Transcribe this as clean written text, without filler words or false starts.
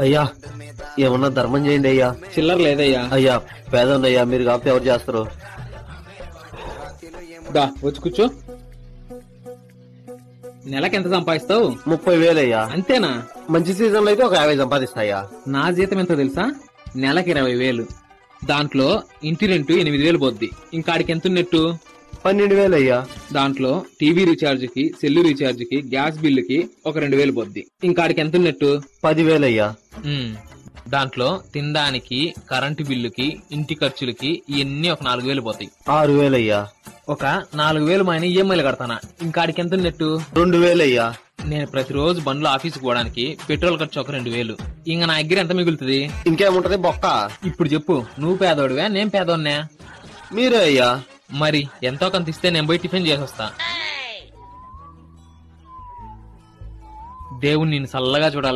అయ్యా ఏమన్నా ధర్మం చేయండి అయ్యా. చిల్లర లేదయ్యా. అయ్యా పేదన్నయ్యా, మీరు కాకపోతే ఎవరు చేస్తారు? దా వచ్చి కూర్చో. నెలకి ఎంత సంపాదిస్తావు? 30,000 అయ్యా. అంతేనా? మంచి సీజన్ లో అయితే ఒక 50 సంపాదిస్తాయా. నా జీతం ఎంతో తెలుసా? నెలకి 20,000. దాంట్లో ఇంటి రెంట్ 8,000 పోద్ది. ఇంకాడికి ఎంత ఉన్నట్టు? 12,000 అయ్యా. దాంట్లో టీవీ రీఛార్జ్ కి, సెల్లు రీఛార్జ్ కి, గ్యాస్ బిల్లుకి ఒక 2,000 పోద్ది. ఇంకాడికి ఎంత ఉన్నట్టు? 10,000 అయ్యా. దాంట్లో తినడానికి, కరెంటు బిల్లుకి, ఇంటి ఖర్చులకి ఇవన్నీ ఒక 4,000 పోతాయి. 6,000 అయ్యా. ఒక 4,000 మైన ఈఎంఐలు కడతానా. ఇంకాడికి ఎంత ఉన్నట్టు? 2,000 అయ్యా. నేను ప్రతిరోజు బండ్లో ఆఫీస్కి పోవడానికి పెట్రోల్ ఖర్చు ఒక 2,000. ఇంకా నా దగ్గర ఎంత మిగులుతుంది? ఇంకేముంటది బొక్క. ఇప్పుడు చెప్పు, నువ్వు పేదోడివా నేను పేదోడ్నా? మీరే అయ్యా. మరి ఎంతో కొంత ఇస్తే నేను పోయి టిఫిన్ చేసొస్తా. దేవుణ్ణి నిన్ను చల్లగా చూడాలి.